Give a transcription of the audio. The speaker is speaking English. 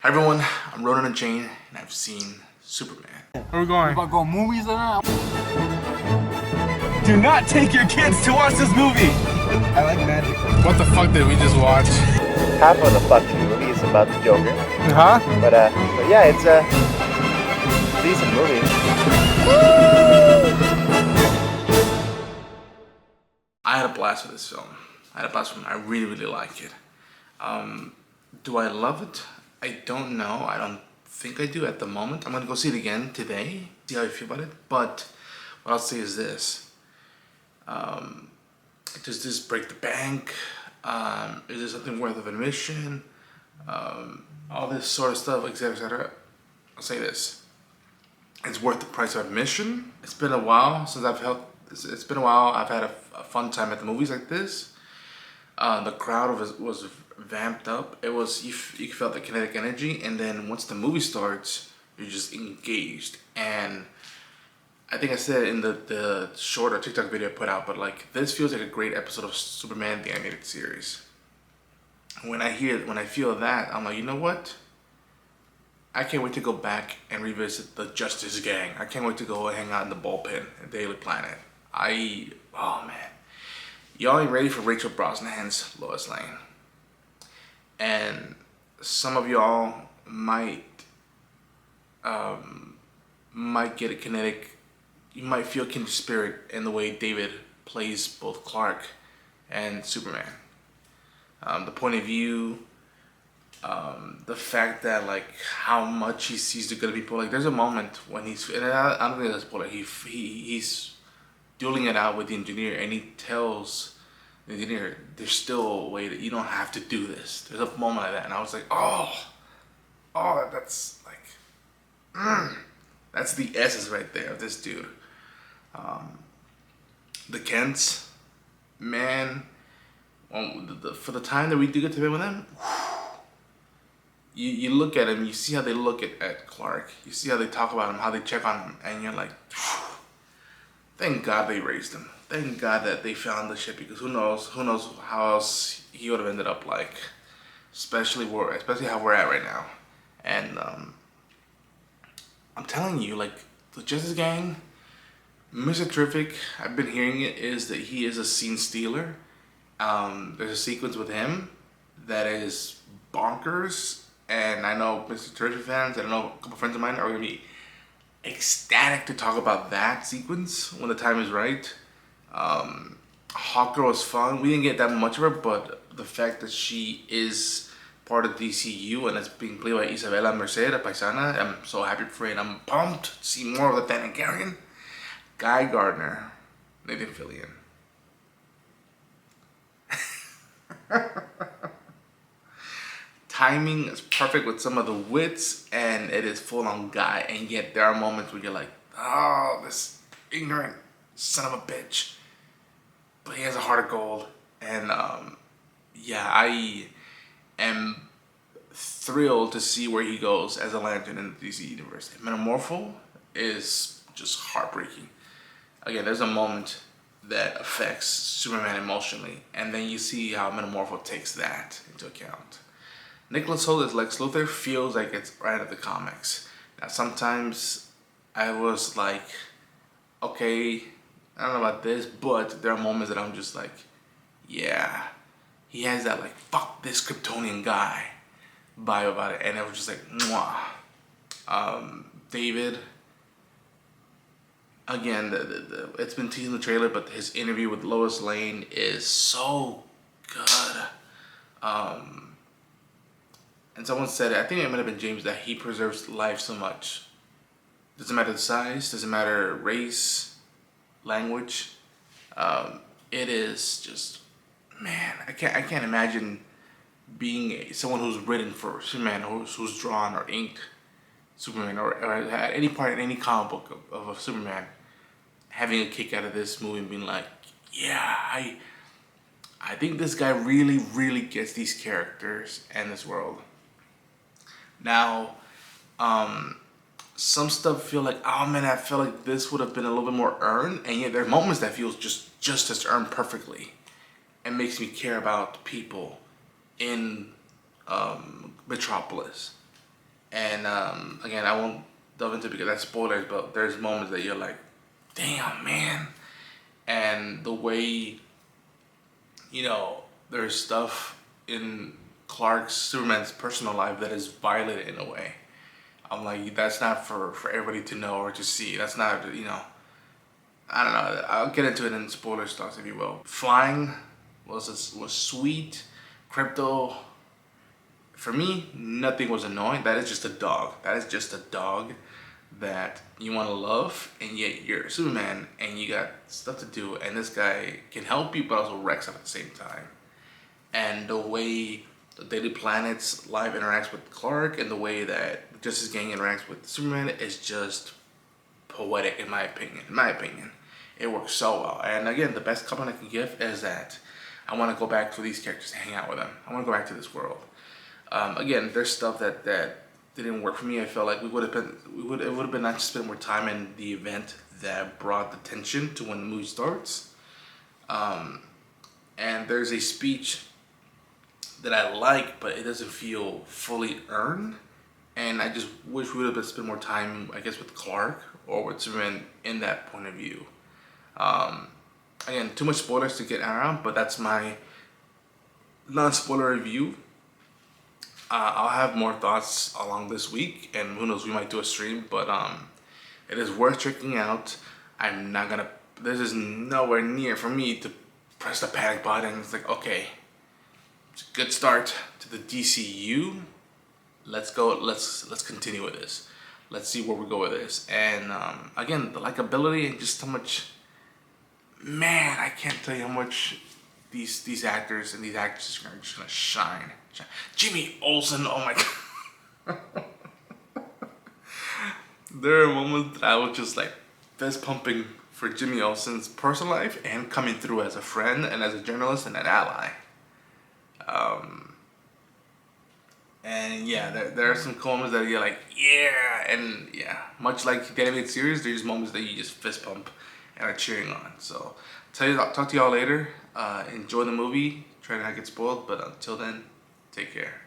Hi everyone, I'm Ronan and Jane, and I've seen Superman. Where are we going? We're about to go movies now. Do not take your kids to watch this movie. I like magic. What the fuck did we just watch? Half of the fucking movie is about the Joker. Huh? But yeah, it's a decent movie. I had a blast with this film. I really, really like it. Do I love it? I don't know. I don't think I do at the moment. I'm gonna go see it again today, see how I feel about it. But what I'll say is this. Does this break the bank? Is this something worth of admission? All this sort of stuff, etc., etc. I'll say this. It's worth the price of admission. It's been a while since I've had a fun time at the movies like this. The crowd was vamped up. It was you felt the kinetic energy, and then once the movie starts, you're just engaged. And I think I said in the shorter TikTok video I put out, but like this feels like a great episode of Superman the animated series. When I feel that, I'm like, you know what? I can't wait to go back and revisit the Justice Gang. I can't wait to go hang out in the bullpen at Daily Planet. Oh man. Y'all ain't ready for Rachel Brosnahan's Lois Lane. And some of y'all might get a kinetic, you might feel kindred spirit in the way David plays both Clark and Superman. The point of view, the fact that like how much he sees the good of people. Like there's a moment when he's, and I don't think that's a spoiler, he's dueling it out with the engineer, and he tells the engineer, there's still a way that you don't have to do this. There's a moment like that, and I was like, that's like, that's the essence right there of this dude. The Kents, man, for the time that we do get to be with them, you look at him, you see how they look at Clark, you see how they talk about him, how they check on him, and you're like, thank God they raised him. Thank God that they found the shit, because who knows how else he would have ended up like, especially how we're at right now. And I'm telling you, like the Justice Gang, Mr. Terrific, I've been hearing it is that he is a scene stealer. There's a sequence with him that is bonkers, and I know Mr. Terrific fans, and I know a couple friends of mine are gonna be ecstatic to talk about that sequence when the time is right. Hawkgirl was fun. We didn't get that much of her, but the fact that she is part of DCU and it's being played by Isabella Merced, a paisana, I'm so happy for it. I'm pumped to see more of the Thanagarian. Guy Gardner, Nathan Fillion. Timing is perfect with some of the wits, and it is full on Guy, and yet there are moments where you're like, oh, this ignorant son of a bitch, but he has a heart of gold. And yeah, I am thrilled to see where he goes as a Lantern in the DC universe. Metamorpho is just heartbreaking. Again, there's a moment that affects Superman emotionally, and then you see how Metamorpho takes that into account. Nicholas Hoult as Lex Luthor feels like it's right out of the comics. Now, sometimes I was like, okay, I don't know about this, but there are moments that I'm just like, yeah, he has that like, fuck this Kryptonian guy vibe about it, and it was just like, mwah. David, again, it's been teasing the trailer, but his interview with Lois Lane is so good. And someone said, I think it might have been James, that he preserves life so much. Doesn't matter the size, doesn't matter race, language. It is just, man, I can't imagine being someone who's written for Superman, or who's drawn or inked Superman, or had any part in any comic book of a Superman, having a kick out of this movie and being like, yeah, I think this guy really, really gets these characters and this world. Now, some stuff feel like, oh man, I feel like this would have been a little bit more earned, and yet there are moments that feels just as earned perfectly, and makes me care about people in Metropolis. And again, I won't delve into it because that's spoilers, but there's moments that you're like, damn, man. And the way, you know, there's stuff in Superman's personal life that is violated in a way. I'm like, that's not for everybody to know or to see. That's not, you know, I don't know. I'll get into it in spoiler stocks, if you will. Flying was sweet. Crypto, for me, nothing was annoying. That is just a dog. That is just a dog that you want to love, and yet you're Superman and you got stuff to do, and this guy can help you but also wrecks up at the same time. And the way the Daily Planet's life interacts with Clark and the way that the Justice Gang interacts with Superman is just poetic in my opinion. It works so well. And again, the best compliment I can give is that I want to go back to these characters and hang out with them. I want to go back to this world. Again, there's stuff that didn't work for me. I felt like it would have been nice to spend more time in the event that brought the tension to when the movie starts. And there's a speech that I like, but it doesn't feel fully earned. And I just wish we would have spent more time, I guess, with Clark or with Superman in that point of view. Again, too much spoilers to get around, but that's my non-spoiler review. I'll have more thoughts along this week, and who knows, we might do a stream, but it is worth checking out. I'm not gonna, this is nowhere near for me to press the panic button. It's like, okay, it's a good start to the DCU. Let's go, let's continue with this. Let's see where we go with this. And again, the likability and just how much, man, I can't tell you how much these actors and these actresses are just gonna shine. Jimmy Olsen, oh my god. There are moments that I was just like fist pumping for Jimmy Olsen's personal life and coming through as a friend and as a journalist and an ally. And yeah, there are some moments that you're like, yeah, and yeah, much like the animated series, there's moments that you just fist pump and are cheering on. So, talk to y'all later. Enjoy the movie. Try to not get spoiled, but until then, take care.